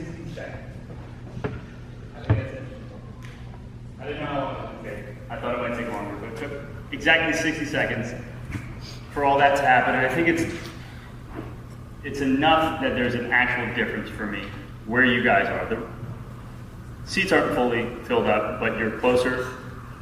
60 seconds. I think that's it. I didn't know how long it would take. I thought it might take longer, but it took exactly 60 seconds for all that to happen. And I think it's enough that there's an actual difference for me where you guys are. The seats aren't fully filled up, but you're closer.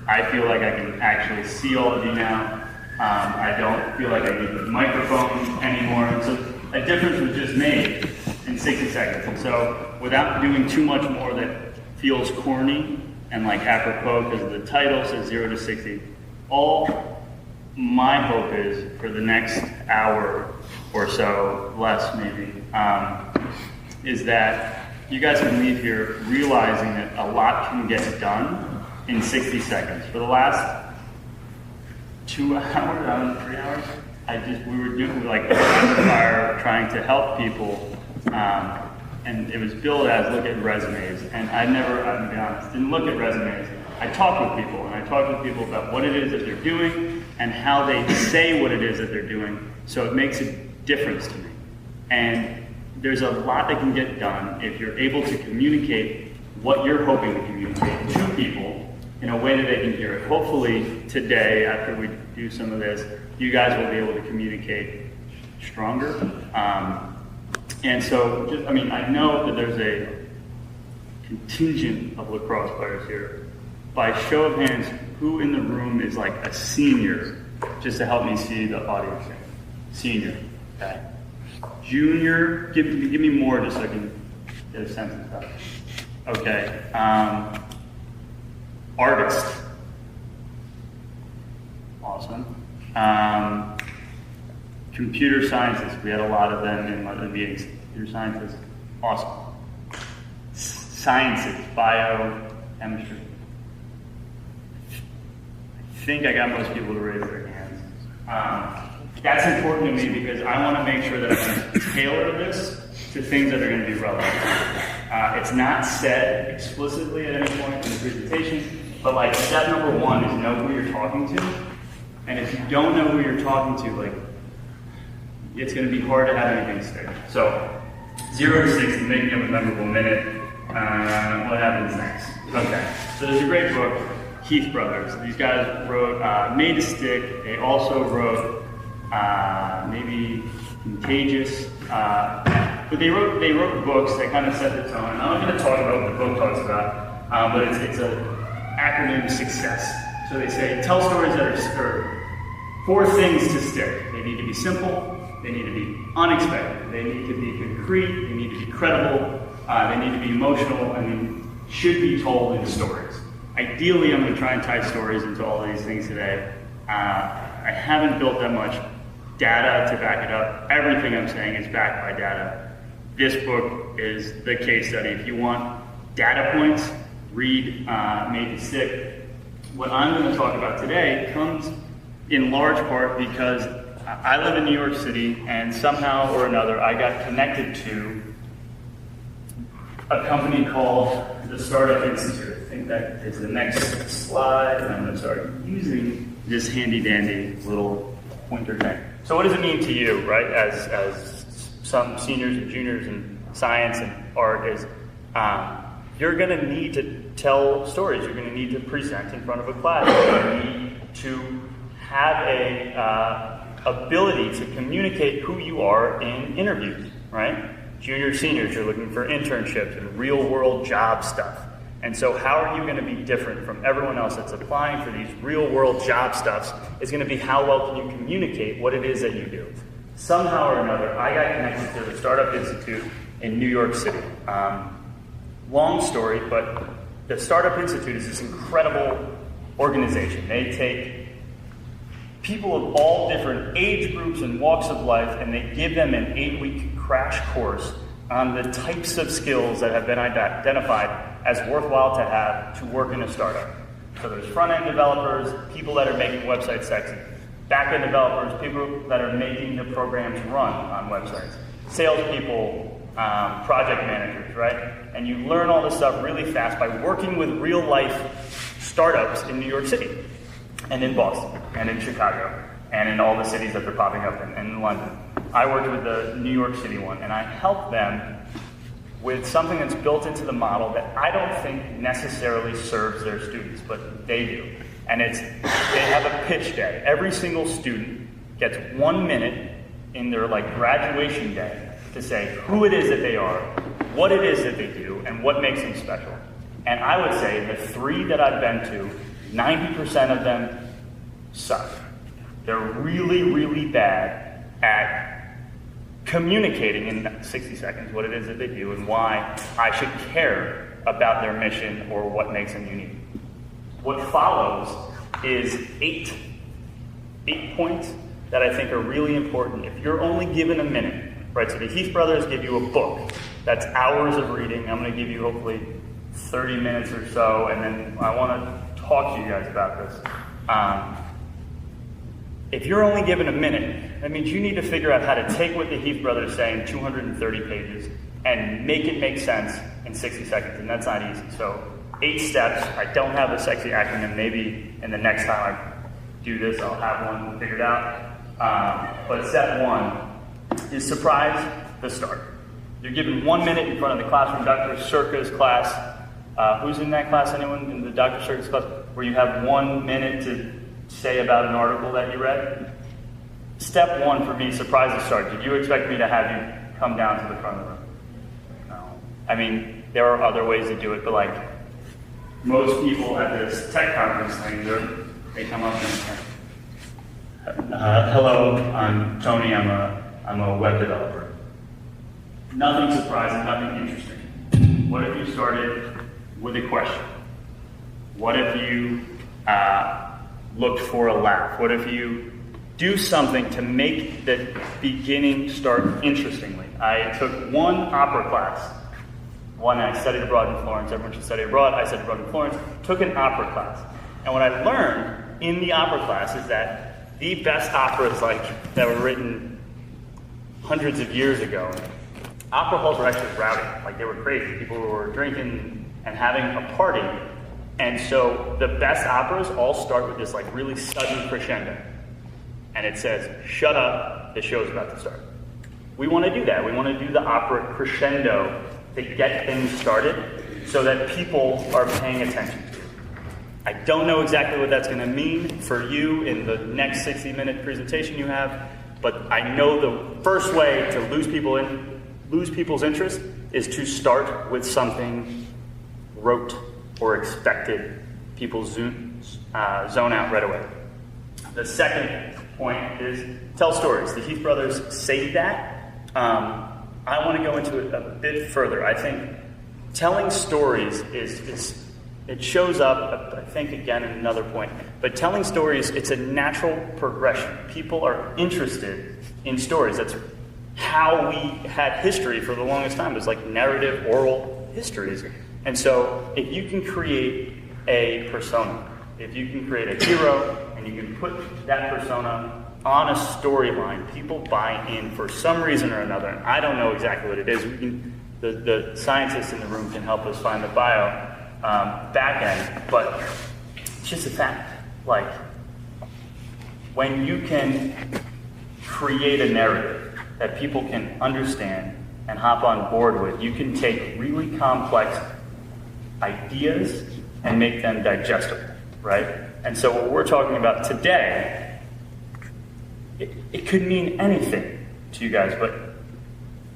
I feel like I can actually see all of you now. I don't feel like I need the microphone anymore. And so a difference was just made in 60 seconds. And so without doing too much more that feels corny and like apropos because of the title says 0 to 60, all my hope is for the next hour or so, less maybe, is that you guys can leave here realizing that a lot can get done in 60 seconds. For the last 2 hours, 3 hours, we were doing like rapid fire trying to help people, and it was billed as look at resumes, and I'm gonna be honest, didn't look at resumes. I talked with people, and I talked with people about what it is that they're doing and how they say what it is that they're doing, so it makes a difference to me. And there's a lot that can get done if you're able to communicate what you're hoping to communicate to people in a way that they can hear it. Hopefully today, after we do some of this, you guys will be able to communicate stronger. And so, I know that there's a contingent of lacrosse players here. By show of hands, who in the room is like a senior, just to help me see the audience here? Senior, okay. Junior, give me more just so I can get a sense of that. Okay. Artist. Awesome. Computer scientists. We had a lot of them in the meetings. Computer scientists. Awesome. Sciences. Bio, chemistry. I think I got most people to raise their hands. That's important to me because I want to make sure that I can tailor this to things that are going to be relevant. It's not said explicitly at any point in the presentation, but like step number 1 is know who you're talking to. And if you don't know who you're talking to, like it's going to be hard to have anything stick. So 0 to 60, making up a memorable minute. What happens next? Okay, so there's a great book, Heath Brothers. These guys wrote Made to Stick. They also wrote maybe Contagious. But they wrote books that kind of set the tone. I'm not going to talk about what the book talks about, but it's an acronym SUCCESS. So they say, tell stories that are 4 things to stick. They need to be simple, they need to be unexpected, they need to be concrete, they need to be credible, they need to be emotional, and they should be told in stories. Ideally, I'm going to try and tie stories into all of these things today. I haven't built that much data to back it up. Everything I'm saying is backed by data. This book is the case study. If you want data points, read Made to Stick. What I'm going to talk about today comes in large part because I live in New York City, and somehow or another I got connected to a company called the Startup Institute. I think that is the next slide, and I'm going to start using this handy-dandy little pointer thing. So what does it mean to you, right, as some seniors and juniors in science and art is you're going to need to tell stories. You're going to need to present in front of a class. You're going to need to have a ability to communicate who you are in interviews, right? Juniors, seniors, you're looking for internships and real-world job stuff. And so how are you going to be different from everyone else that's applying for these real-world job stuffs is going to be how well can you communicate what it is that you do. Somehow or another, I got connected to the Startup Institute in New York City. Long story, but the Startup Institute is this incredible organization. They take people of all different age groups and walks of life, and they give them an 8-week crash course on the types of skills that have been identified as worthwhile to have to work in a startup. So there's front-end developers, people that are making websites sexy, back-end developers, people that are making the programs run on websites, salespeople, project managers, right? And you learn all this stuff really fast by working with real-life startups in New York City, and in Boston, and in Chicago, and in all the cities that they're popping up in, and in London. I worked with the New York City one, and I helped them with something that's built into the model that I don't think necessarily serves their students, but they do. And they have a pitch day. Every single student gets 1 minute in their graduation day to say who it is that they are, what it is that they do, and what makes them special. And I would say the 3 that I've been to, 90% of them suck. They're really, really bad at communicating in 60 seconds what it is that they do and why I should care about their mission or what makes them unique. What follows is 8 points that I think are really important. If you're only given a minute, right? So the Heath brothers give you a book. That's hours of reading. I'm going to give you hopefully 30 minutes or so, and then I want to talk to you guys about this. If you're only given a minute, that means you need to figure out how to take what the Heath brothers say in 230 pages and make it make sense in 60 seconds, and that's not easy. So 8 steps. I don't have a sexy acronym. Maybe in the next time I do this, I'll have one figured out. But step 1 is surprise the start. You're given 1 minute in front of the classroom. Dr. Circa's class. Who's in that class? Anyone in the Dr. Circa's class? Where you have 1 minute to say about an article that you read? Step 1 for me, surprise the start. Did you expect me to have you come down to the front of the room? No. I mean, there are other ways to do it, but most people at this tech conference thing, they come up and say, hello, I'm Tony, I'm a web developer. Nothing surprising, nothing interesting. What if you started with a question? What if you looked for a laugh? What if you do something to make the beginning start interestingly? I took one opera class. I studied abroad in Florence. Everyone should study abroad. I studied abroad in Florence. Took an opera class. And what I learned in the opera class is that the best operas that were written hundreds of years ago, opera halls were actually rowdy. They were crazy. People were drinking and having a party. And so the best operas all start with this really sudden crescendo. And it says, shut up, the show's about to start. We want to do that. We want to do the opera crescendo to get things started so that people are paying attention to it. I don't know exactly what that's going to mean for you in the next 60-minute presentation you have, but I know the first way to lose people's interest is to start with something rote or expected. People zone out right away. The second point is tell stories. The Heath brothers say that. I want to go into it a bit further. I think telling stories it shows up, I think, again, in another point. But telling stories, it's a natural progression. People are interested in stories. That's how we had history for the longest time. It was narrative, oral histories. And so if you can create a persona, if you can create a hero, and you can put that persona on a storyline, people buy in for some reason or another. And I don't know exactly what it is. The scientists in the room can help us find the bio back end, but it's just a fact. When you can create a narrative that people can understand and hop on board with, you can take really complex ideas and make them digestible, right? And so what we're talking about today, it could mean anything to you guys, but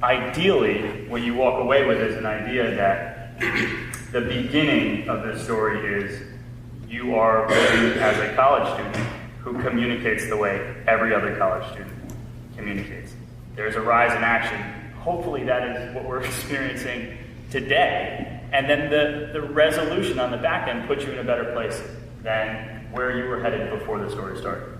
ideally, what you walk away with is an idea that the beginning of the story is you are living as a college student who communicates the way every other college student communicates. There's a rise in action. Hopefully that is what we're experiencing today. And then the resolution on the back end puts you in a better place than where you were headed before the story started.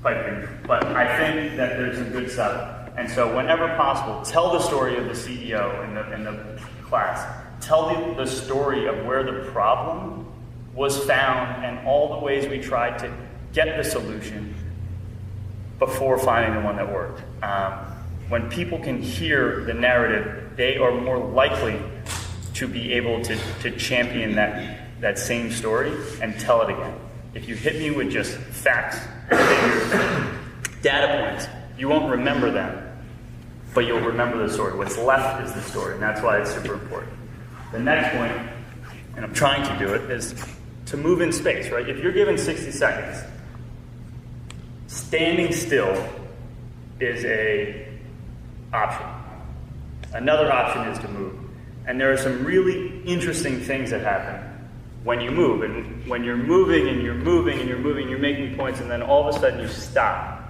Quite brief, but I think that there's a good setup. And so whenever possible, tell the story of the CEO in the class. Tell the story of where the problem was found and all the ways we tried to get the solution before finding the one that worked. When people can hear the narrative, they are more likely to be able to champion that same story and tell it again. If you hit me with just facts, figures, data points, you won't remember them but you'll remember the story. What's left is the story, and that's why it's super important. The next point, and I'm trying to do it, is to move in space, right? If you're given 60 seconds, standing still is an option. Another option is to move. And there are some really interesting things that happen when you move. And when you're moving and you're moving and you're moving, you're making points, and then all of a sudden you stop.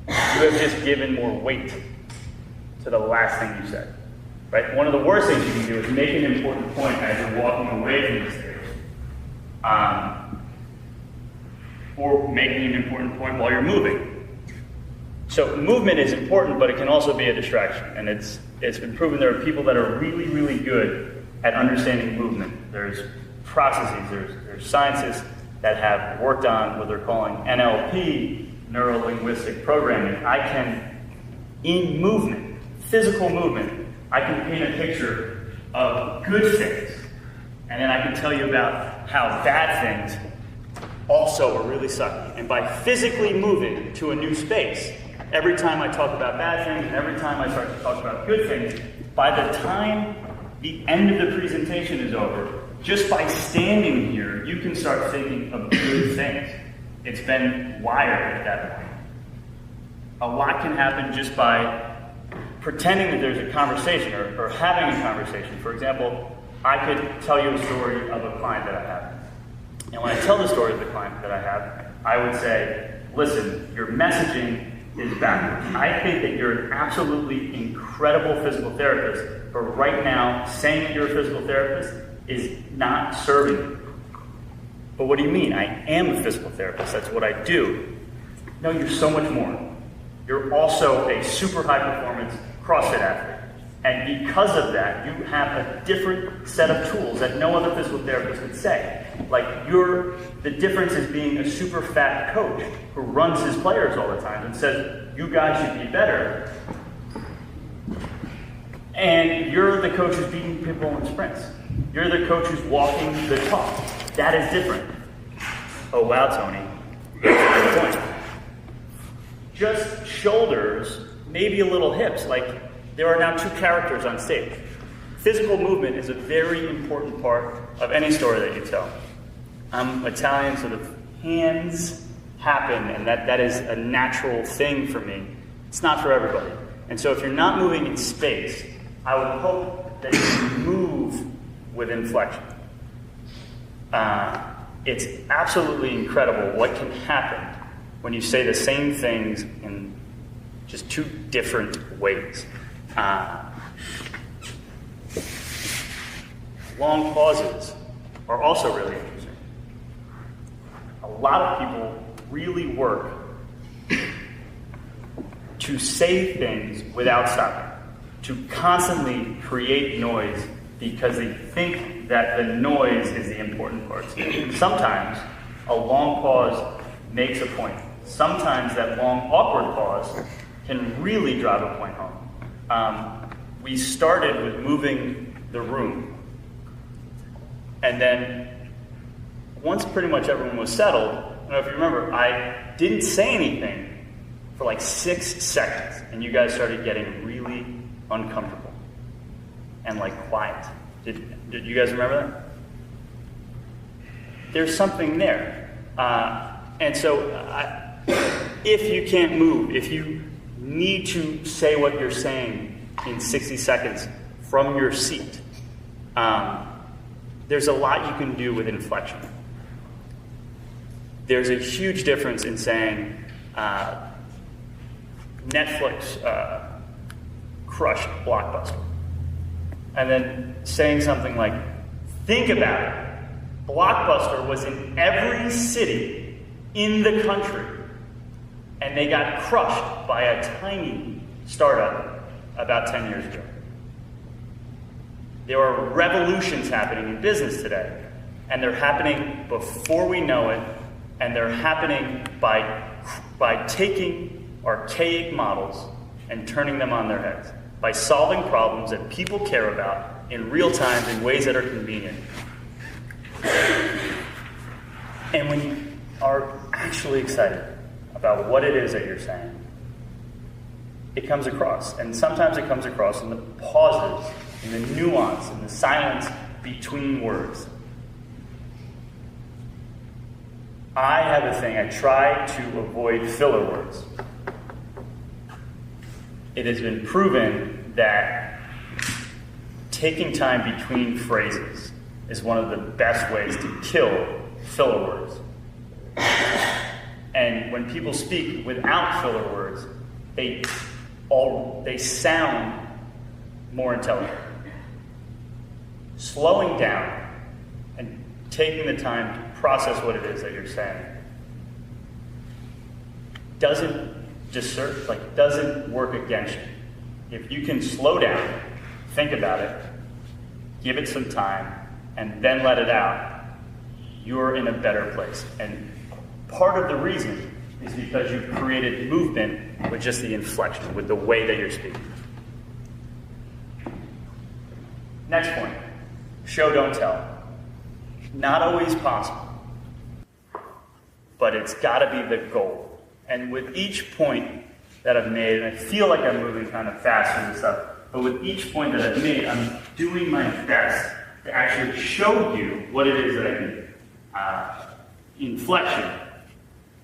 You have just given more weight to the last thing you said. Right? One of the worst things you can do is make an important point as you're walking away from the stage. Or making an important point while you're moving. So movement is important, but it can also be a distraction. And it's been proven there are people that are really, really good at understanding movement. There's processes, there's scientists that have worked on what they're calling NLP, neuro-linguistic programming. I can, in movement, physical movement, I can paint a picture of good things. And then I can tell you about how bad things also are really sucky. And by physically moving to a new space, every time I talk about bad things and every time I start to talk about good things, by the time the end of the presentation is over, just by standing here, you can start thinking of good things. It's been wired at that point. A lot can happen just by pretending that there's a conversation or having a conversation. For example, I could tell you a story of a client that I have. And when I tell the story of the client that I have, I would say, listen, your messaging is backwards. I think that you're an absolutely incredible physical therapist, but right now, saying that you're a physical therapist is not serving you. But what do you mean? I am a physical therapist. That's what I do. No, you're so much more. You're also a super high-performance CrossFit athlete. And because of that, you have a different set of tools that no other physical therapist would say. Like, the difference is being a super fat coach who runs his players all the time and says, you guys should be better. And you're the coach who's beating people in sprints. You're the coach who's walking the talk. That is different. Oh, wow, Tony. That's a good point. Just shoulders, maybe a little hips. Like, there are now two characters on stage. Physical movement is a very important part of any story that you tell. I'm Italian, so the hands happen, and that is a natural thing for me. It's not for everybody. And so if you're not moving in space, I would hope that you move with inflection. It's absolutely incredible what can happen when you say the same things in just two different ways. Long pauses are also really interesting. A lot of people really work to say things without stopping, to constantly create noise because they think that the noise is the important part. Sometimes a long pause makes a point. Sometimes that long, awkward pause can really drive a point home. We started with moving the room. And then, once pretty much everyone was settled, I don't know if you remember, I didn't say anything for like 6 seconds. And you guys started getting really uncomfortable and like quiet. Did you guys remember that? There's something there. And so, if you can't move, if you need to say what you're saying in 60 seconds from your seat, there's a lot you can do with inflection. There's a huge difference in saying Netflix crushed Blockbuster, and then saying something like, think about it, Blockbuster was in every city in the country, and they got crushed by a tiny startup about 10 years ago. There are revolutions happening in business today, and they're happening before we know it, and they're happening by taking archaic models and turning them on their heads, by solving problems that people care about in real time in ways that are convenient. And when you are actually excited about what it is that you're saying, it comes across. And sometimes it comes across in the pauses, in the nuance, in the silence between words. I have a thing, I try to avoid filler words. It has been proven that taking time between phrases is one of the best ways to kill filler words. And when people speak without filler words, they sound more intelligent. Slowing down and taking the time to process what it is that you're saying doesn't work against you. If you can slow down, think about it, give it some time, and then let it out, you're in a better place. And part of the reason is because you've created movement with just the inflection, with the way that you're speaking. Next point, show, don't tell. Not always possible, but it's got to be the goal. And with each point that I've made, and I feel like I'm moving kind of fast through this stuff, but with each point that I've made, I'm doing my best to actually show you what it is that I mean. Inflection,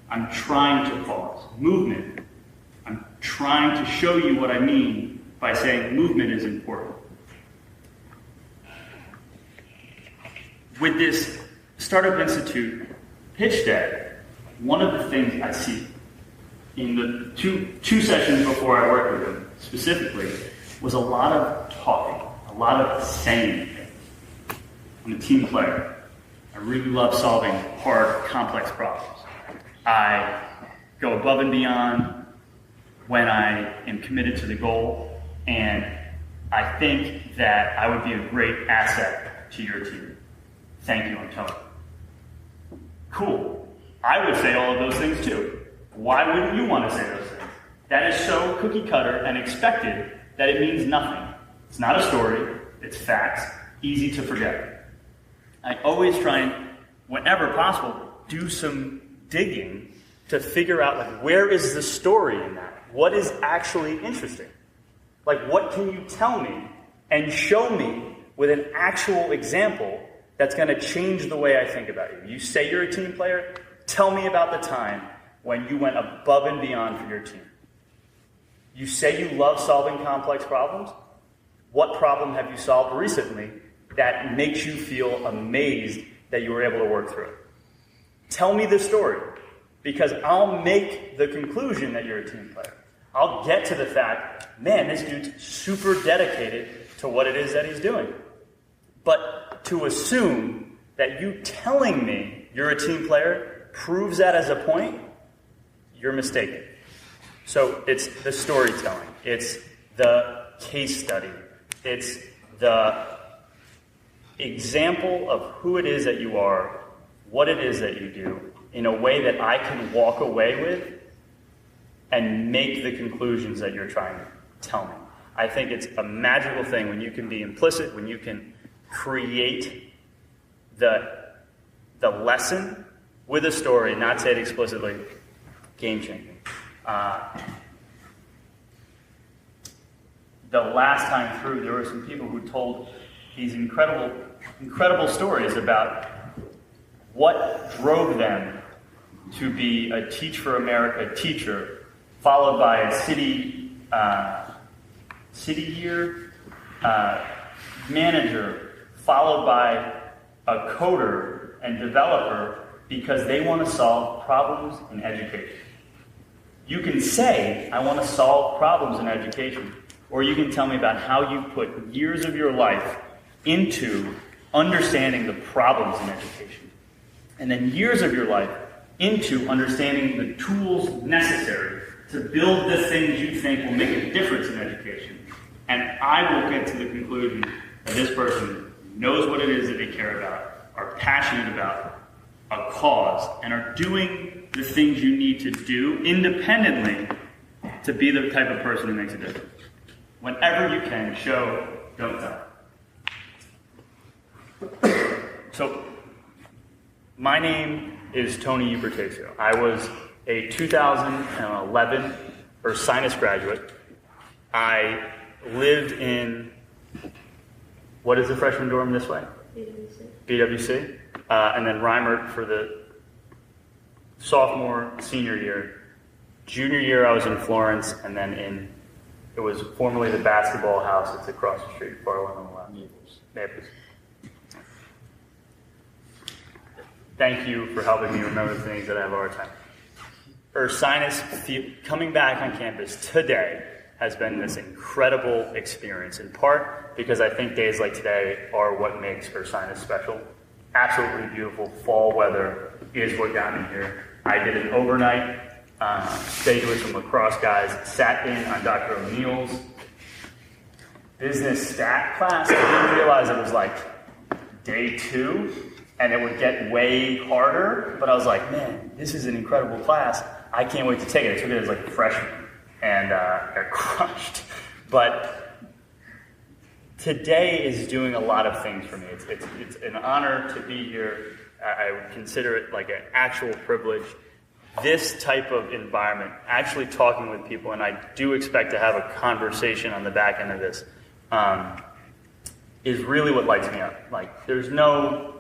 I'm trying to pause. Movement, I'm trying to show you what I mean by saying movement is important. With this Startup Institute pitch deck, one of the things I see in the two sessions before I worked with them specifically was a lot of talking, a lot of saying things. I'm a team player. I really love solving hard, complex problems. I go above and beyond when I am committed to the goal, and I think that I would be a great asset to your team. Thank you, Antonio. Cool. I would say all of those things too. Why wouldn't you want to say those things? That is so cookie cutter and expected that it means nothing. It's not a story, it's facts, easy to forget. I always try and, whenever possible, do some digging to figure out, like, where is the story in that? What is actually interesting? Like, what can you tell me and show me with an actual example that's going to change the way I think about you? You say you're a team player, tell me about the time when you went above and beyond for your team. You say you love solving complex problems. What problem have you solved recently that makes you feel amazed that you were able to work through it? Tell me the story, because I'll make the conclusion that you're a team player. I'll get to the fact, man, this dude's super dedicated to what it is that he's doing. But to assume that you telling me you're a team player proves that as a point, you're mistaken. So it's the storytelling, it's the case study, it's the example of who it is that you are, what it is that you do, in a way that I can walk away with and make the conclusions that you're trying to tell me. I think it's a magical thing when you can be implicit, when you can create the lesson with a story, not say it explicitly. Game changing. The last time through, there were some people who told these incredible stories about what drove them to be a Teach for America teacher, followed by a city year manager, followed by a coder and developer, because they want to solve problems in education. You can say, I want to solve problems in education, or you can tell me about how you put years of your life into understanding the problems in education, and then years of your life into understanding the tools necessary to build the things you think will make a difference in education. And I will get to the conclusion that this person knows what it is that they care about, are passionate about a cause, and are doing the things you need to do independently to be the type of person who makes a difference. Whenever you can, show, don't tell. So, my name is Tony Ubertasio. I was a 2011 Ursinus graduate. I lived in, what is the freshman dorm this way? BWC. And then Reimert for the sophomore, senior year. Junior year, I was in Florence, and then it was formerly the basketball house. It's across the street, far one on the left. Naples. Thank you for helping me remember things that I have a hard time. Ursinus, coming back on campus today has been this incredible experience, in part because I think days like today are what makes Ursinus special. Absolutely beautiful fall weather is what got me here. I did an overnight, stayed with some lacrosse guys, sat in on Dr. O'Neill's business stat class. I didn't realize it was like day 2, and it would get way harder, but I was like, man, this is an incredible class. I can't wait to take it. I took it as like a freshman, and got crushed. But today is doing a lot of things for me. It's an honor to be here. I would consider it like an actual privilege. This type of environment, actually talking with people, and I do expect to have a conversation on the back end of this, is really what lights me up. Like, there's no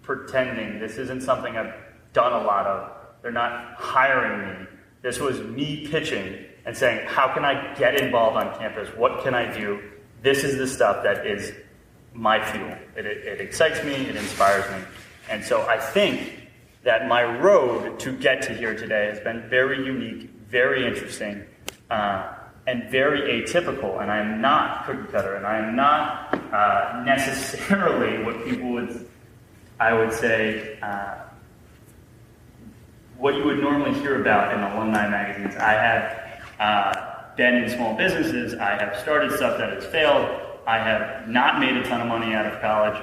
pretending. This isn't something I've done a lot of. They're not hiring me. This was me pitching and saying, how can I get involved on campus? What can I do? This is the stuff that is my fuel. It excites me, it inspires me. And so I think that my road to get to here today has been very unique, very interesting, and very atypical. And I am not cookie cutter, and I am not necessarily what people would, I would say, what you would normally hear about in alumni magazines. I have been in small businesses. I have started stuff that has failed. I have not made a ton of money out of college,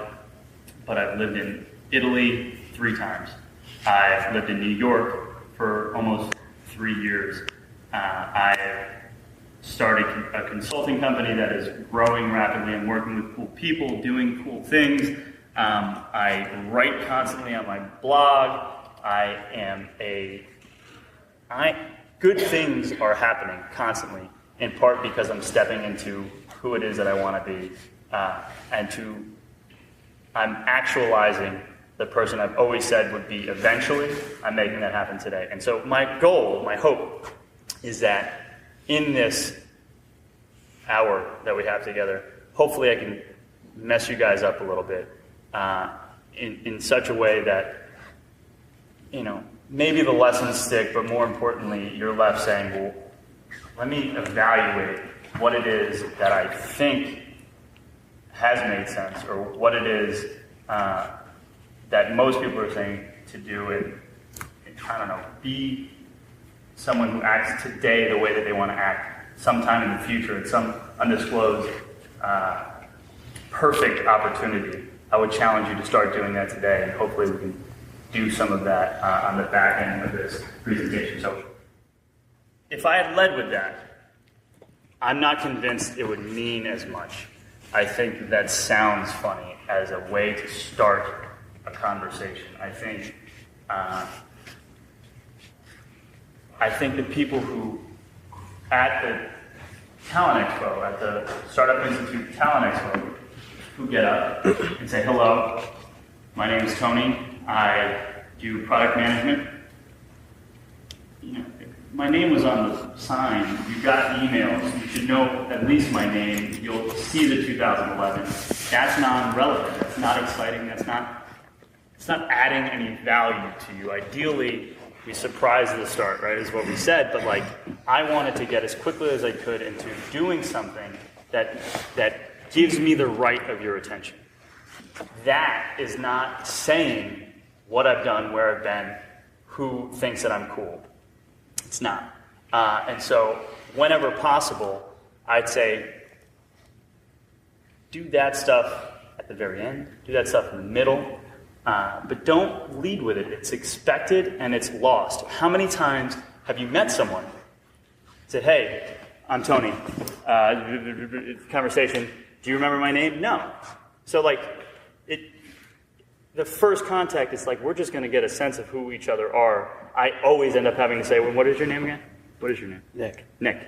but I've lived in Italy 3 times. I've lived in New York for almost 3 years. I've started a consulting company that is growing rapidly and working with cool people, doing cool things. I write constantly on my blog. Good things are happening constantly, in part because I'm stepping into who it is that I want to be, and I'm actualizing the person I've always said would be eventually. I'm making that happen today. And so my goal, my hope, is that in this hour that we have together, hopefully I can mess you guys up a little bit in such a way that, you know, maybe the lessons stick, but more importantly, you're left saying, well, let me evaluate what it is that I think has made sense, or what it is that most people are saying to do, and I don't know, be someone who acts today the way that they want to act sometime in the future at some undisclosed perfect opportunity. I would challenge you to start doing that today, and hopefully we can do some of that on the back end of this presentation. So if I had led with that, I'm not convinced it would mean as much. I think that sounds funny as a way to start a conversation. I think the people who, at the Talent Expo, at the Startup Institute Talent Expo, who get up and say, hello, my name is Tony, I do product management. You know, my name was on the sign, you got emails, you should know at least my name, you'll see the 2011. That's non-relevant, that's not exciting, it's not adding any value to you. Ideally, we surprise at the start, right, is what we said, but like, I wanted to get as quickly as I could into doing something that gives me the right of your attention. That is not saying what I've done, where I've been, who thinks that I'm cool. It's not. And so whenever possible, I'd say do that stuff at the very end, do that stuff in the middle, but don't lead with it. It's expected and it's lost. How many times have you met someone, said, hey, I'm Tony, conversation, do you remember my name? No. So like, the first contact is like, we're just going to get a sense of who each other are. I always end up having to say, well, what is your name again? What is your name? Nick. Nick.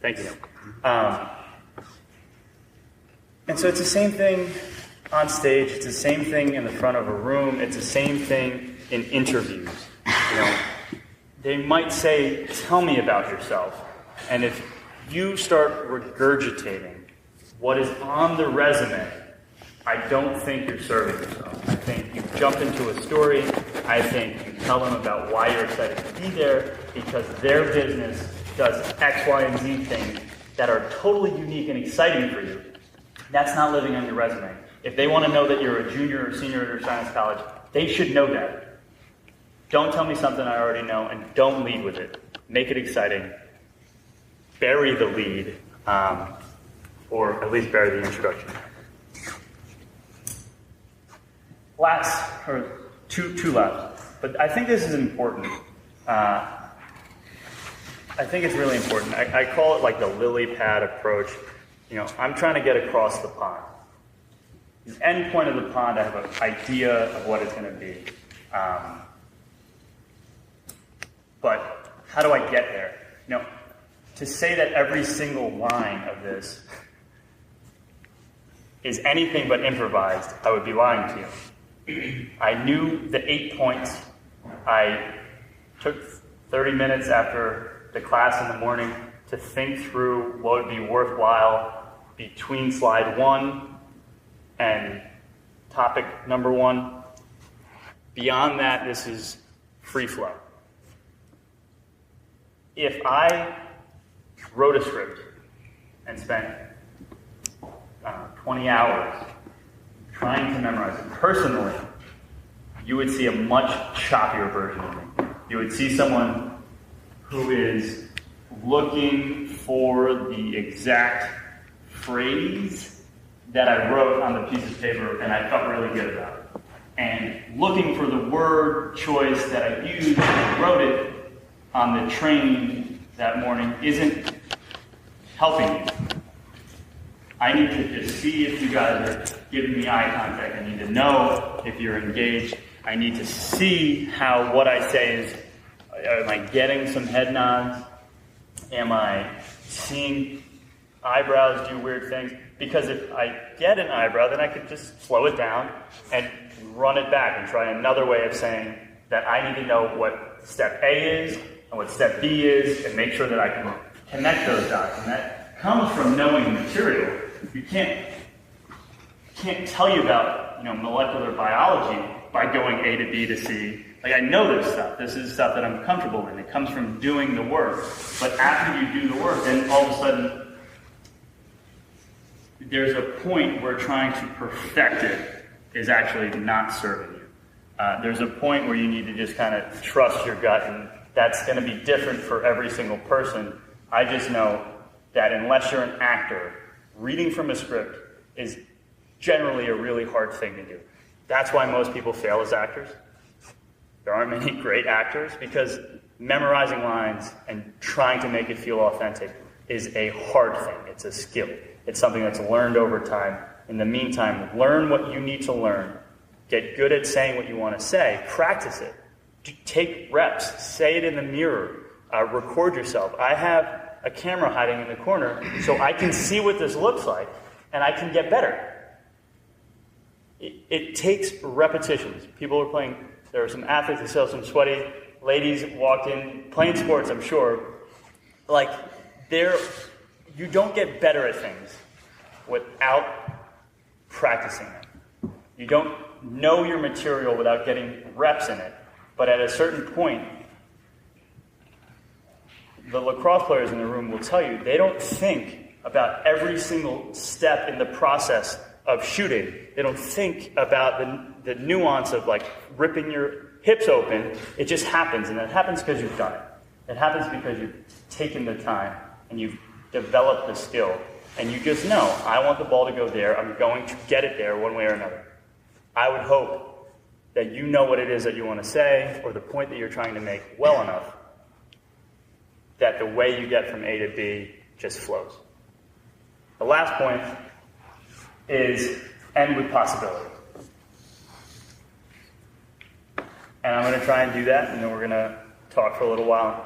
Thank you. And so it's the same thing on stage. It's the same thing in the front of a room. It's the same thing in interviews. They might say, tell me about yourself. And if you start regurgitating what is on the resume, I don't think you're serving yourself. I think you jump into a story. I think you tell them about why you're excited to be there, because their business does X, Y, and Z things that are totally unique and exciting for you. That's not living on your resume. If they want to know that you're a junior or senior at Ursinus College, they should know that. Don't tell me something I already know, and don't lead with it. Make it exciting. Bury the lead, or at least bury the introduction. Two last. But I think this is important. I think it's really important. I call it like the Lilypad approach. I'm trying to get across the pond. The end point of the pond, I have an idea of what it's going to be. But how do I get there? To say that every single line of this is anything but improvised, I would be lying to you. I knew the 8 points. I took 30 minutes after the class in the morning to think through what would be worthwhile between slide 1 and topic number 1. Beyond that, this is free flow. If I wrote a script and spent 20 hours trying to memorize it personally, you would see a much choppier version of me. You would see someone who is looking for the exact phrase that I wrote on the piece of paper and I felt really good about it. And looking for the word choice that I used when I wrote it on the train that morning isn't helping me. I need to just see if you guys are giving me eye contact. I need to know if you're engaged. I need to see how what I say is, am I getting some head nods? Am I seeing eyebrows do weird things? Because if I get an eyebrow, then I could just slow it down and run it back and try another way of saying that I need to know what step A is and what step B is and make sure that I can connect those dots. And that comes from knowing the material. You can't tell you about molecular biology by going A to B to C. Like, I know this stuff. This is stuff that I'm comfortable in. It comes from doing the work. But after you do the work, then all of a sudden, there's a point where trying to perfect it is actually not serving you. There's a point where you need to just kind of trust your gut, and that's going to be different for every single person. I just know that unless you're an actor, reading from a script is generally a really hard thing to do. That's why most people fail as actors. There aren't many great actors, because memorizing lines and trying to make it feel authentic is a hard thing. It's a skill. It's something that's learned over time. In the meantime, learn what you need to learn. Get good at saying what you want to say. Practice it. Take reps. Say it in the mirror. Record yourself. I have a camera hiding in the corner so I can see what this looks like and I can get better. It takes repetitions. People are playing, there are some athletes that saw some sweaty ladies walked in playing sports, I'm sure. Like, you don't get better at things without practicing them. You don't know your material without getting reps in it. But at a certain point, the lacrosse players in the room will tell you they don't think about every single step in the process of shooting. They don't think about the nuance of like ripping your hips open. It just happens, and it happens because you've done it. It happens because you've taken the time and you've developed the skill, and you just know, I want the ball to go there. I'm going to get it there one way or another. I would hope that you know what it is that you want to say, or the point that you're trying to make well enough that the way you get from A to B just flows. The last point is end with possibility. And I'm going to try and do that, and then we're going to talk for a little while.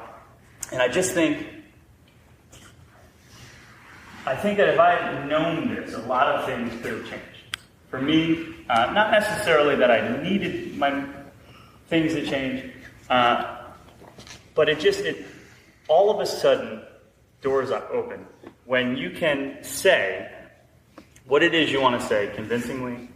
And I just think I think that if I had known this, a lot of things could have changed. For me, not necessarily that I needed my things to change, but it all of a sudden, doors are open. When you can say what it is you want to say convincingly,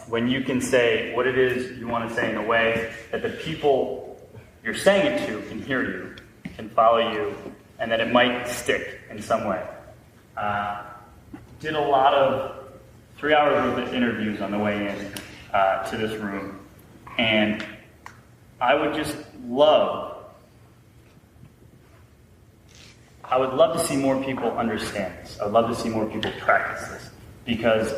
when you can say what it is you want to say in a way that the people you're saying it to can hear you, can follow you, and that it might stick in some way. Did a lot of 3-hour worth of interviews on the way in to this room, and I would love to see more people understand this. I would love to see more people practice this, because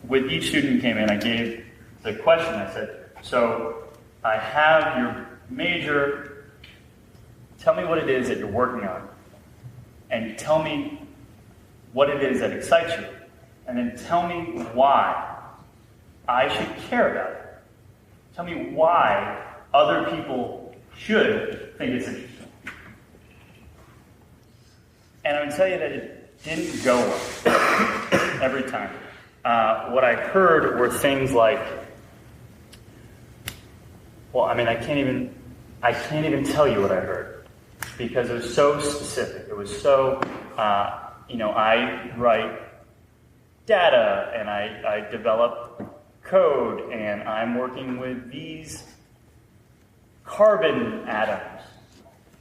with each student who came in, I gave the question. I said, so I have your major, tell me what it is that you're working on, and tell me what it is that excites you, and then tell me why I should care about it. Tell me why other people should think it's interesting. And I would tell you that it didn't go well every time. What I heard were things like, well, I mean, I can't even tell you what I heard, because it was so specific. It was so, I write data, and I develop code, and I'm working with these carbon atoms.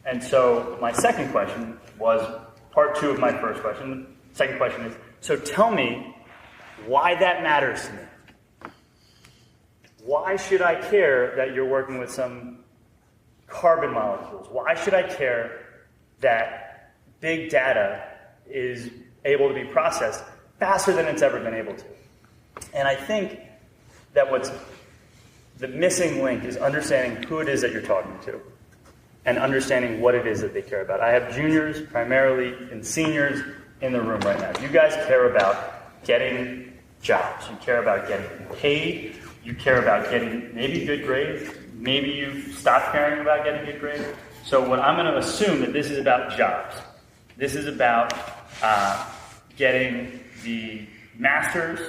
And so my second question was part 2 of my first question. The second question is, so tell me why that matters to me. Why should I care that you're working with some carbon molecules? Why should I care that big data is able to be processed faster than it's ever been able to? And I think that what's the missing link is understanding who it is that you're talking to and understanding what it is that they care about. I have juniors primarily and seniors in the room right now. You guys care about getting jobs. You care about getting paid. You care about getting maybe good grades. Maybe you've stopped caring about getting good grades. So what I'm going to assume that this is about jobs. This is about getting the master's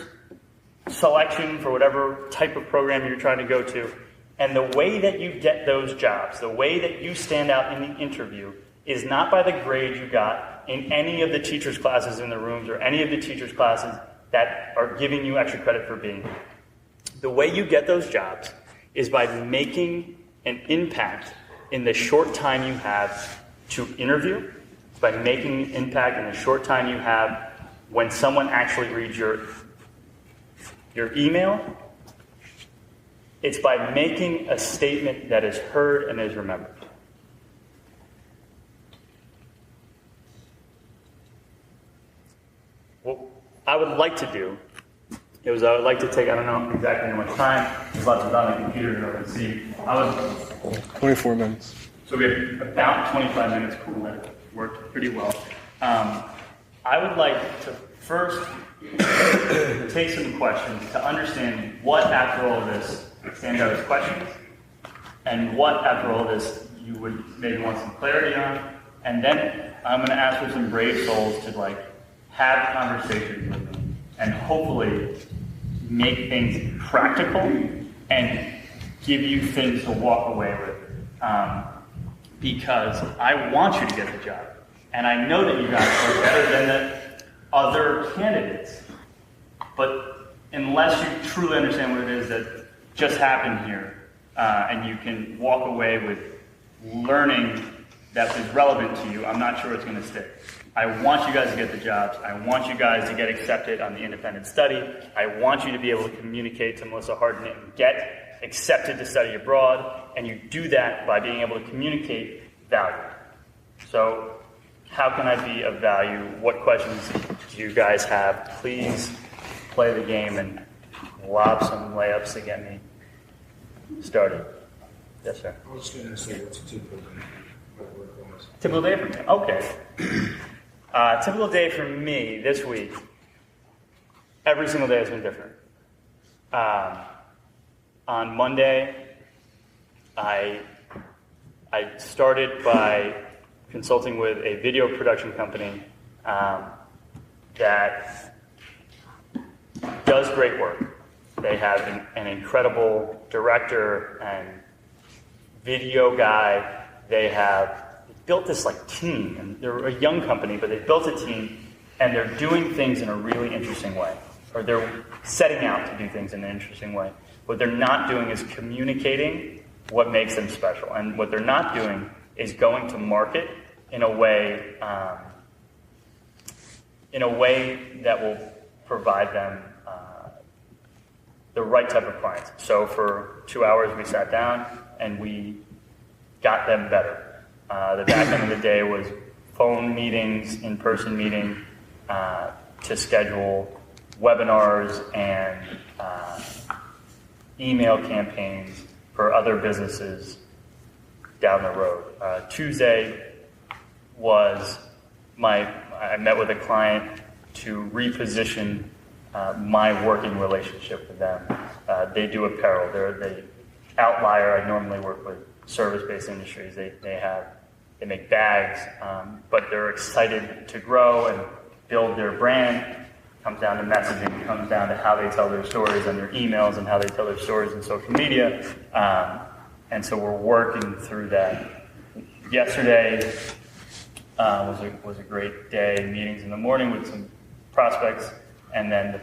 selection for whatever type of program you're trying to go to. And the way that you get those jobs, the way that you stand out in the interview, is not by the grade you got in any of the teachers' classes in the rooms or any of the teachers' classes that are giving you extra credit for being here. The way you get those jobs is by making an impact in the short time you have to interview. It's by making an impact in the short time you have when someone actually reads your email. It's by making a statement that is heard and is remembered. What I would like to do is I would like to take, I don't know exactly how much time, there's lots of on the computer to open see. 24 minutes. So we have about 25 minutes. Cool, that worked pretty well. I would like to first take some questions to understand what, after all of this, stands out as questions, and what, after all this, you would maybe want some clarity on. And then I'm going to ask for some brave souls to have conversations with me and hopefully make things practical and give you things to walk away with. Because I want you to get the job. And I know that you guys are better than the other candidates. But unless you truly understand what it is that just happened here, and you can walk away with learning that is relevant to you, I'm not sure it's going to stick. I want you guys to get the jobs. I want you guys to get accepted on the independent study. I want you to be able to communicate to Melissa Hardin and get accepted to study abroad. And you do that by being able to communicate value. So how can I be of value? What questions do you guys have? Please play the game and lob some layups to get me started. Yes, sir. I was going to say, what's a typical day? Typical day for me? Okay. Typical day for me this week, every single day has been different. On Monday, I started by consulting with a video production company that does great work. They have an incredible director and video guy. They built this like team, and they're a young company, but they built a team, and they're doing things in a really interesting way, or they're setting out to do things in an interesting way. What they're not doing is communicating what makes them special, and what they're not doing is going to market in a way that will provide them the right type of clients. So for 2 hours, we sat down and we got them better. The back end of the day was phone meetings, in-person meeting, to schedule webinars and email campaigns for other businesses down the road. Tuesday was I met with a client to reposition my working relationship with them. They do apparel. They're the outlier. I normally work with service-based industries. They make bags, but they're excited to grow and build their brand. It comes down to messaging. It comes down to how they tell their stories and their emails and how they tell their stories in social media. And so we're working through that. Yesterday was a great day. Meetings in the morning with some prospects, and then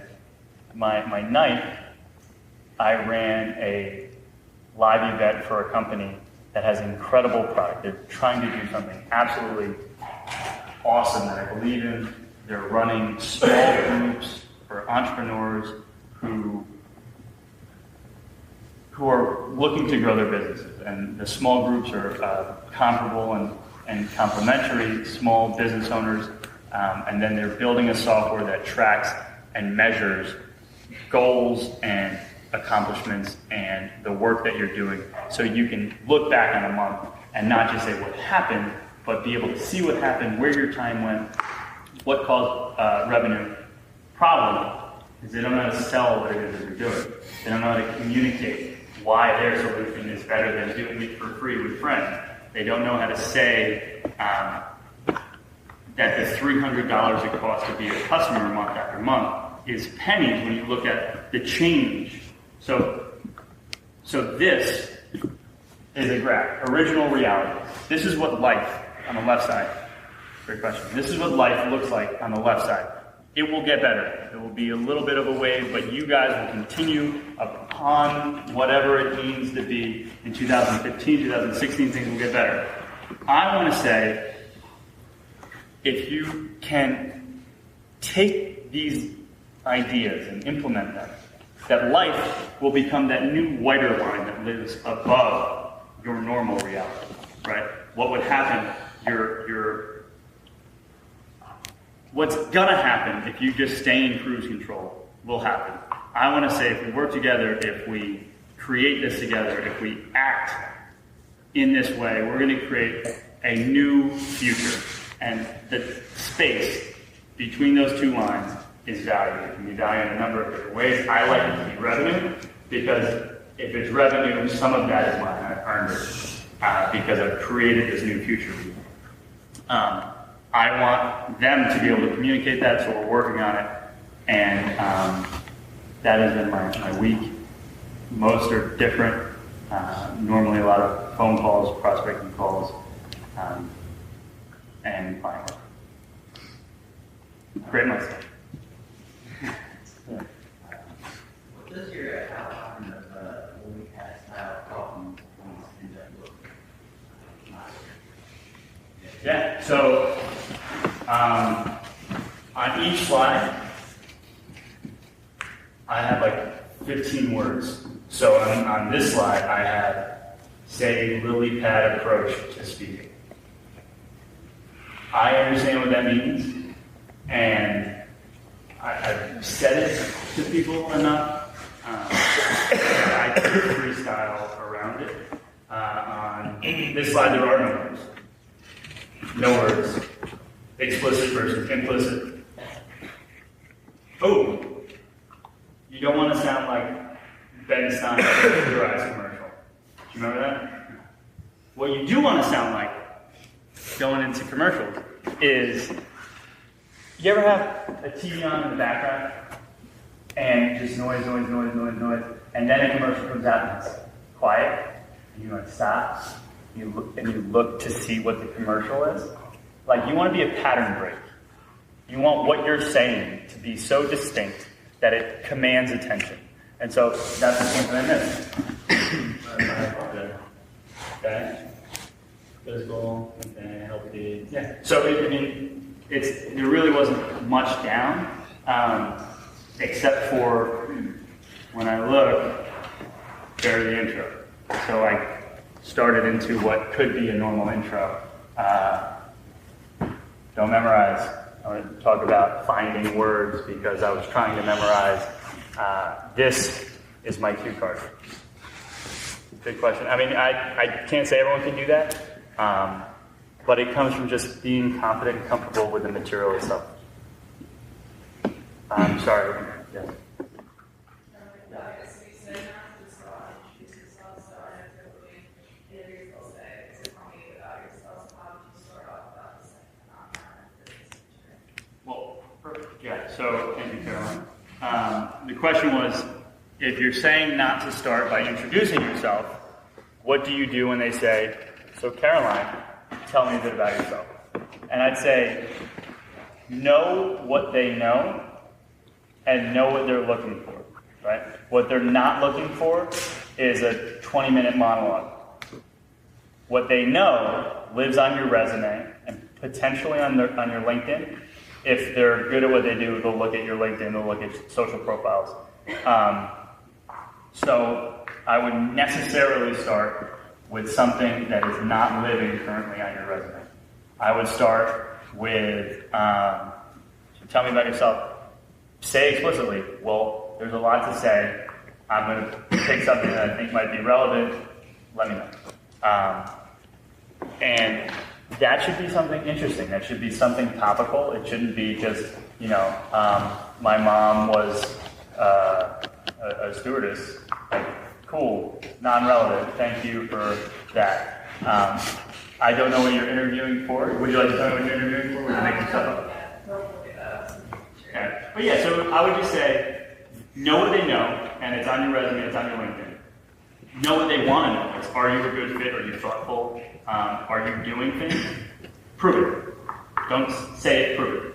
my night, I ran a live event for a company that has incredible product. They're trying to do something absolutely awesome that I believe in. They're running small groups for entrepreneurs who are looking to grow their businesses. And the small groups are comparable and complementary small business owners. And then they're building a software that tracks and measures goals and accomplishments and the work that you're doing, so you can look back on a month and not just say what happened, but be able to see what happened, where your time went, what caused revenue. Problem is they don't know how to sell what it is that they're doing. They don't know how to communicate why their solution is better than doing it for free with friends. They don't know how to say that the $300 it costs to be a customer month after month is pennies when you look at the change. So this is a graph, original reality. This is what life on the left side. Great question. This is what life looks like on the left side. It will get better. It will be a little bit of a wave, but you guys will continue upon whatever it needs to be in 2015, 2016, things will get better. I want to say, if you can take these ideas and implement them, that life will become that new whiter line that lives above your normal reality, right? What would happen, what's gonna happen if you just stay in cruise control will happen. I wanna say, if we work together, if we create this together, if we act in this way, we're gonna create a new future. And the space between those two lines is value. It can be valued in a number of different ways. I like it to be revenue, because if it's revenue, some of that is mine. I've earned it because I've created this new future. I want them to be able to communicate that, so we're working on it. And that has been my week. Most are different. Normally a lot of phone calls, prospecting calls, and client work. Great myself. What does your outline of Lillypad style problem end up looking like? Yeah, so on each slide, I have like 15 words. So on this slide, I have, say, Lilypad Approach to speaking. I understand what that means, and I've said it to people enough. I can freestyle around it. On this slide, there are no words. No words. Explicit versus implicit. Oh, you don't want to sound like Ben Stein's Your Eyes commercial. Do you remember that? What you do want to sound like going into commercials is You ever have a TV on in the background and just noise, and then a commercial comes out and it's quiet, and you like stop, you look to see what the commercial is? Like, you want to be a pattern break. You want what you're saying to be so distinct that it commands attention. And so that's the point that I missed. Okay? Physical, and healthy. Yeah. So, there really wasn't much down, except for when I look, there's the intro. So I started into what could be a normal intro. Don't memorize. I want to talk about finding words because I was trying to memorize. This is my cue card. Good question. I mean, I can't say everyone can do that, but it comes from just being confident and comfortable with the material itself. I'm sorry. Yes. Yeah, so thank you, Caroline. The question was, if you're saying not to start by introducing yourself, what do you do when they say, so Caroline, tell me a bit about yourself? And I'd say, know what they know and know what they're looking for, right? What they're not looking for is a 20-minute monologue. What they know lives on your resume and potentially on your LinkedIn. If they're good at what they do, they'll look at your LinkedIn, they'll look at social profiles. So I would necessarily start with something that is not living currently on your resume. I would start with, so tell me about yourself. Say explicitly, well, there's a lot to say. I'm going to pick something that I think might be relevant. Let me know. And that should be something interesting. That should be something topical. It shouldn't be just, my mom was a stewardess. Like, cool, non-relevant. Thank you for that. I don't know what you're interviewing for. Would you like to tell me what you're interviewing for? Would you make yourself up? Okay. But yeah, so I would just say, know what they know, and it's on your resume, it's on your LinkedIn. Know what they want to know. It's, are you a good fit? Are you thoughtful? Are you doing things? Prove it. Don't say it, prove it.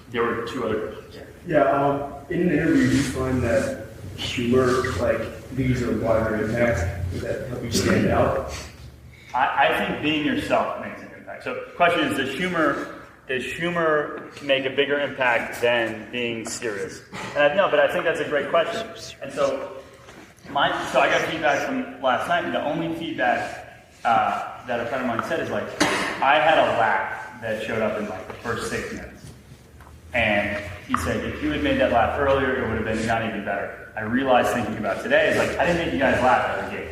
There were two other questions. Yeah, in an interview, you find that humor, leaves a wider impact. Does that help you stand out? I think being yourself makes an impact. So the question is, does humor make a bigger impact than being serious? And but I think that's a great question. And so I got feedback from last night, and the only feedback that a friend of mine said is I had a laugh that showed up in the first 6 minutes. And he said, if you had made that laugh earlier, it would have been not even better. I realized thinking about today is I didn't make you guys laugh out of the gate.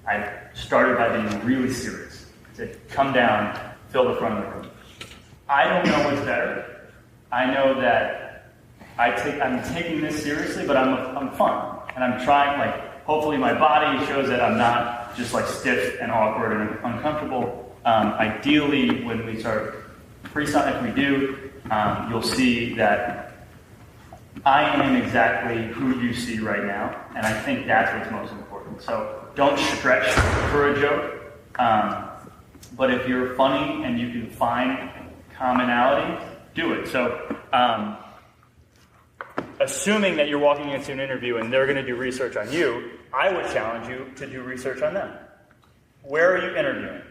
I started by being really serious. I said, come down, fill the front of the room. I don't know what's better. I know that I'm taking this seriously, but I'm fun. And I'm trying, hopefully my body shows that I'm not just stiff and awkward and uncomfortable. Ideally, when we start freestyle, if we do, you'll see that I am exactly who you see right now, and I think that's what's most important. So don't stretch for a joke, but if you're funny and you can find commonality, do it. So assuming that you're walking into an interview and they're going to do research on you, I would challenge you to do research on them. Where are you interviewing?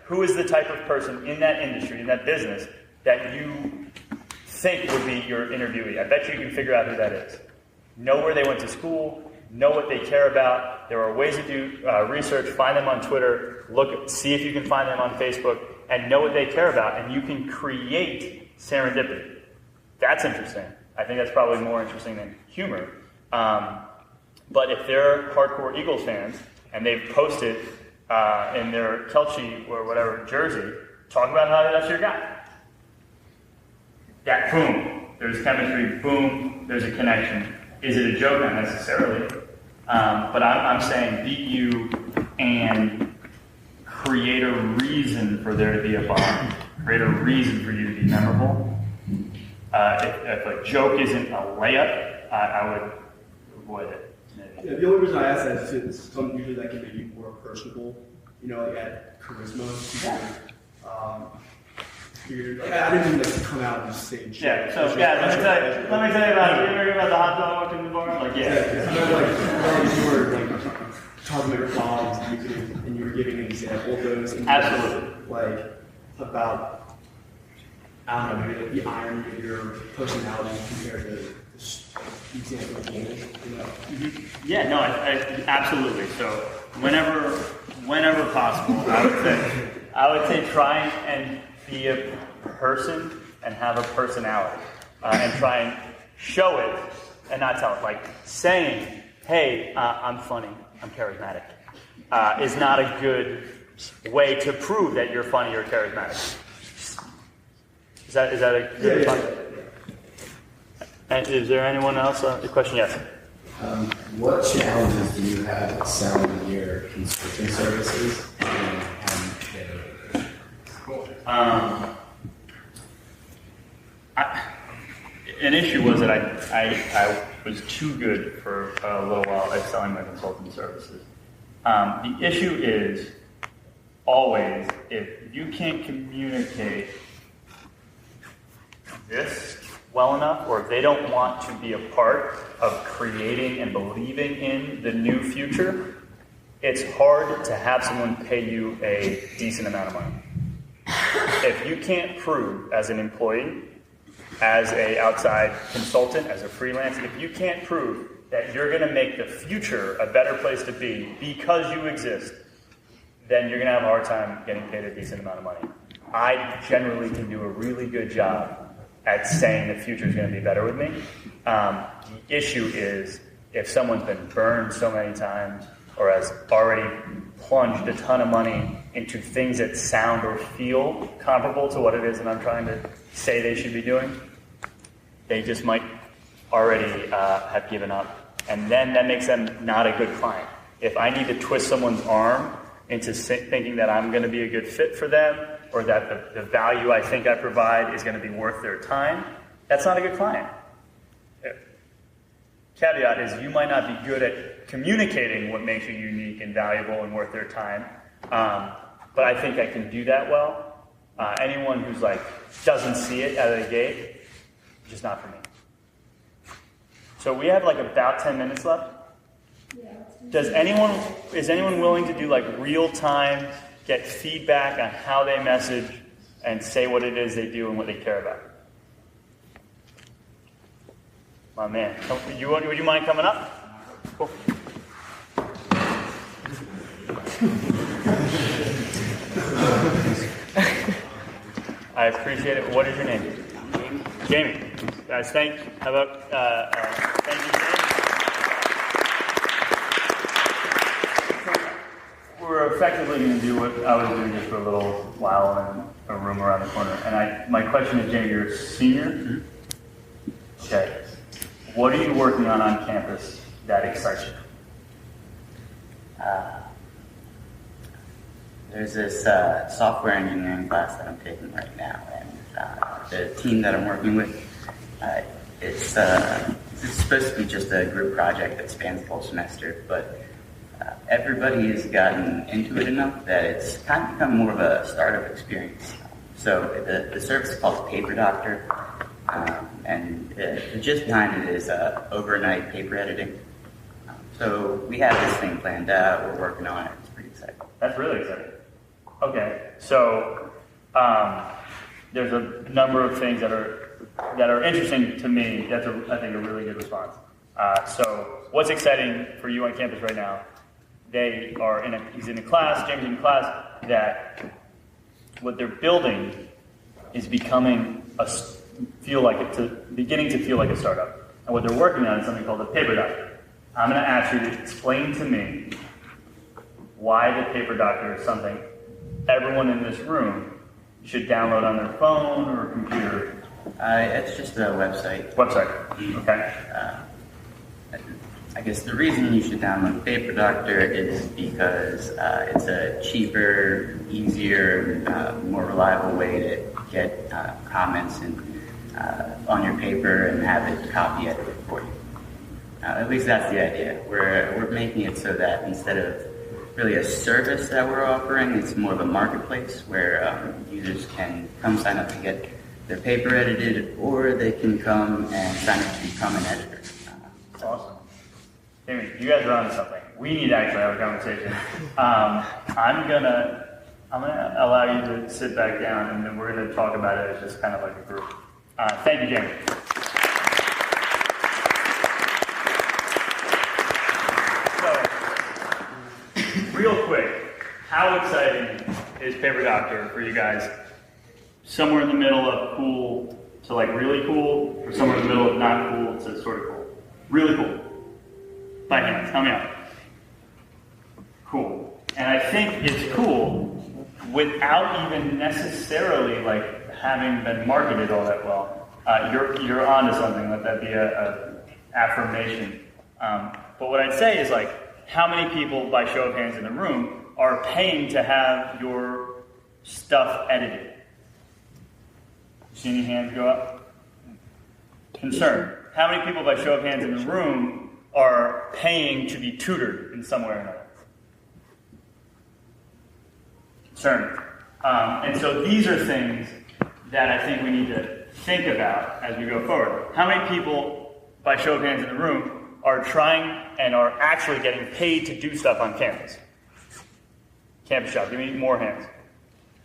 Who is the type of person in that industry, in that business, that you think would be your interviewee? I bet you can figure out who that is. Know where they went to school, know what they care about. There are ways to do research. Find them on Twitter, see if you can find them on Facebook, and know what they care about, and you can create serendipity. That's interesting. I think that's probably more interesting than humor. But if they're hardcore Eagles fans, and they've posted in their Kelce or whatever jersey, talk about how that's your guy. That, boom, there's chemistry, boom, there's a connection. Is it a joke? Not necessarily. But I'm saying beat you and create a reason for there to be a bond. create a reason for you to be memorable. If a joke isn't a layup, I would avoid it. Yeah, the only reason I ask that is some usually that can make you more personable, like add charisma. I didn't mean to come out and just say shit. Yeah, so let me tell you about it. You ever hear about the hot dog in the bar? Like, yeah. You were talking about your problems and you were giving an example of those. And Absolutely. About, I don't know, maybe the irony of your personality compared to the example of English, Mm-hmm. Yeah, no, I absolutely. So whenever possible, I would say try and be a person and have a personality, and try and show it and not tell it. Like saying, "Hey, I'm funny, I'm charismatic," is not a good way to prove that you're funny or charismatic. Is that a good response? And is there anyone else? The question, yes. What challenges do you have selling your consulting services and an issue was that I was too good for a little while at selling my consulting services. The issue is always if you can't communicate this well enough, or if they don't want to be a part of creating and believing in the new future, it's hard to have someone pay you a decent amount of money. If you can't prove as an employee, as an outside consultant, as a freelance, if you can't prove that you're going to make the future a better place to be because you exist, then you're going to have a hard time getting paid a decent amount of money. I generally can do a really good job at saying the future is going to be better with me. The issue is if someone's been burned so many times or has already plunged a ton of money into things that sound or feel comparable to what it is that I'm trying to say they should be doing, they just might already have given up. And then that makes them not a good client. If I need to twist someone's arm into thinking that I'm going to be a good fit for them, or that the value I think I provide is going to be worth their time, that's not a good client. Caveat is you might not be good at communicating what makes you unique and valuable and worth their time, but I think I can do that well. Anyone who's doesn't see it out of the gate, just not for me. So we have about 10 minutes left. Is anyone willing to do real time, get feedback on how they message and say what it is they do and what they care about? My man, would you mind coming up? Cool. I appreciate it. What is your name? Jamie. Guys, thank you, Jamie. We're effectively going to do what I was doing just for a little while in a room around the corner. And my question is, Jamie, you're a senior? Mm-hmm. Okay. What are you working on campus that excites you? There's this software engineering class that I'm taking right now, and the team that I'm working with, it's supposed to be just a group project that spans the whole semester, but everybody has gotten into it enough that it's kind of become more of a startup experience. So the service is called Paper Doctor, and the gist behind it is overnight paper editing. So we have this thing planned out, we're working on it, it's pretty exciting. That's really exciting. Okay, so there's a number of things that are interesting to me. That's I think a really good response. So what's exciting for you on campus right now? He's in a class, James in a class, that what they're building is beginning to feel like a startup. And what they're working on is something called the Paper Doctor. I'm going to ask you to explain to me why the Paper Doctor is something everyone in this room should download on their phone or computer. It's just a website. Okay. I guess the reason you should download Paper Doctor is because it's a cheaper, easier, more reliable way to get comments and on your paper and have it copy edited for you. At least that's the idea. We're making it so that instead of really a service that we're offering, it's more of a marketplace where users can come sign up to get their paper edited, or they can come and sign up to become an editor. That's awesome. Jamie, you guys are on to something. We need to actually have a conversation. I'm gonna allow you to sit back down, and then we're gonna talk about it as just kind of like a group. Thank you, Jamie. Real quick, how exciting is Paper Doctor for you guys? Somewhere in the middle of cool to like really cool, or somewhere in the middle of not cool to sort of cool? Really cool. By hands, help me out. Cool. And I think it's cool without even necessarily like having been marketed all that well. You're onto something. Let that be a affirmation. But what I'd say is like, how many people, by show of hands in the room, are paying to have your stuff edited? See any hands go up? Concern. How many people, by show of hands in the room, are paying to be tutored in some way or another? Concern. And so these are things that I think we need to think about as we go forward. How many people, by show of hands in the room, are trying and are actually getting paid to do stuff on campus? Campus shop, give me more hands.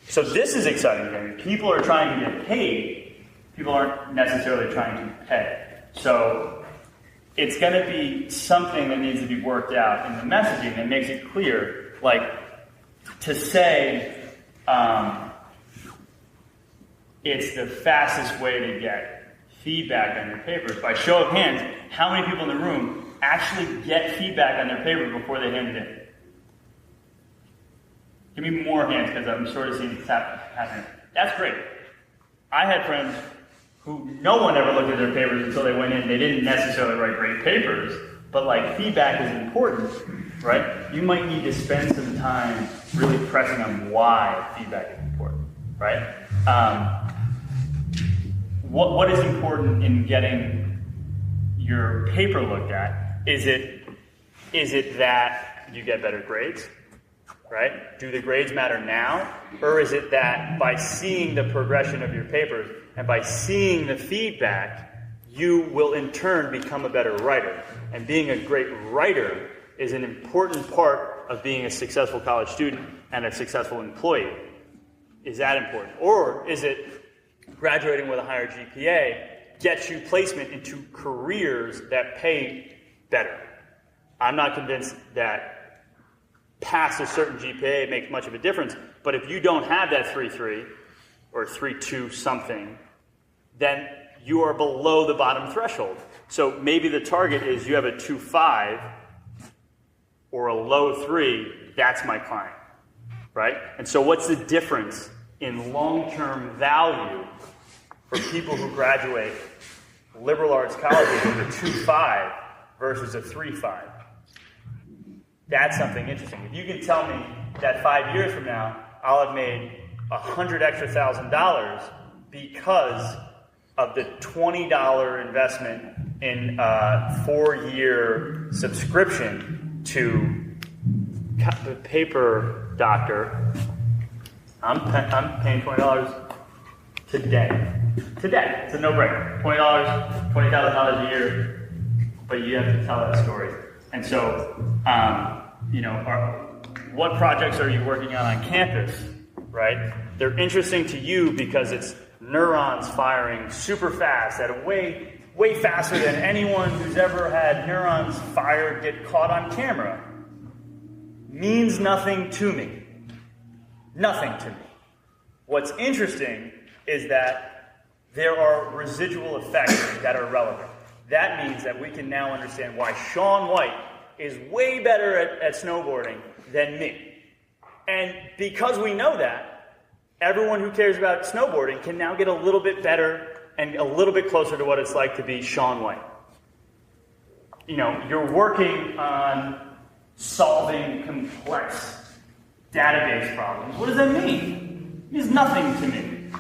So this is exciting. People are trying to get paid. People aren't necessarily trying to pay. So it's going to be something that needs to be worked out in the messaging that makes it clear. Like to say it's the fastest way to get feedback on your papers. By show of hands, how many people in the room actually get feedback on their paper before they hand it in? Give me more hands, because I'm sort of seeing this happening. That's great. I had friends who no one ever looked at their papers until they went in. They didn't necessarily write great papers, but like feedback is important, right? You might need to spend some time really pressing on why feedback is important, right? What is important in getting your paper looked at? Is it that you get better grades, right? Do the grades matter now? Or is it that by seeing the progression of your papers and by seeing the feedback, you will in turn become a better writer? And being a great writer is an important part of being a successful college student and a successful employee. Is that important? Or is it graduating with a higher GPA gets you placement into careers that pay better? I'm not convinced that past a certain GPA makes much of a difference, but if you don't have that 3.3 or 3.2 something, then you are below the bottom threshold. So maybe the target is you have a 2.5 or a low 3, that's my client, right? And so what's the difference in long-term value for people who graduate liberal arts colleges with a 2.5 versus a 3.5? That's something interesting. If you can tell me that 5 years from now, I'll have made $100,000 extra because of the $20 investment in a 4-year subscription to the Paper Doctor, I'm paying $20 today. Today. It's a no-brainer. $20, $20,000 a year, but you have to tell that story. And so, what projects are you working on campus, right? They're interesting to you because it's neurons firing super fast at a way faster than anyone who's ever had neurons fired get caught on camera. Means nothing to me. Nothing to me. What's interesting is that there are residual effects that are relevant. That means that we can now understand why Shaun White is way better at snowboarding than me. And because we know that, everyone who cares about snowboarding can now get a little bit better and a little bit closer to what it's like to be Shaun White. You're working on solving complex database problems. What does that mean? It means nothing to me.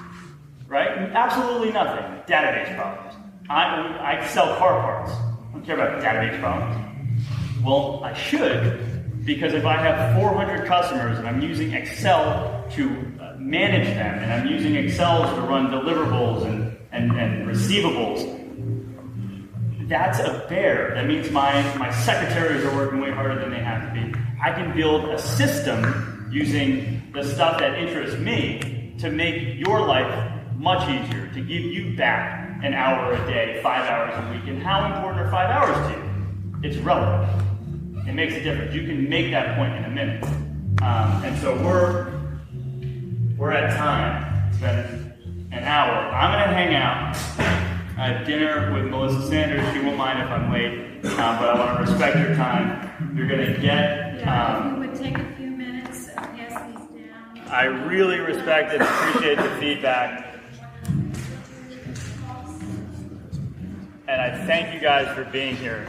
right? Absolutely nothing. Database problems. I sell car parts. I don't care about database problems. Well, I should, because if I have 400 customers and I'm using Excel to manage them, and I'm using Excel to run deliverables and receivables, that's a bear. That means my secretaries are working way harder than they have to be. I can build a system using the stuff that interests me to make your life much easier, to give you back an hour a day, 5 hours a week. And how important are 5 hours to you? It's relevant. It makes a difference. You can make that point in a minute. And so we're at time. It's been an hour. I'm going to hang out. I have dinner with Melissa Sanders. She won't mind if I'm late, but I want to respect your time. You're going to get... if you would take a few minutes, pass these down. I really respect and appreciate the feedback. And I thank you guys for being here.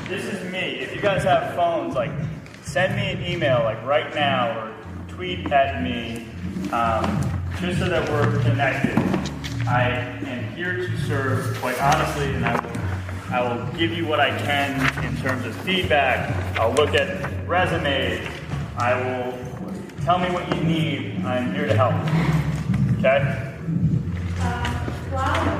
This is me. If you guys have phones, like, send me an email, like right now, or tweet at me, just so that we're connected. I am here to serve, quite honestly, and I will give you what I can in terms of feedback. I'll look at resumes. I will tell me what you need. I'm here to help. Okay? While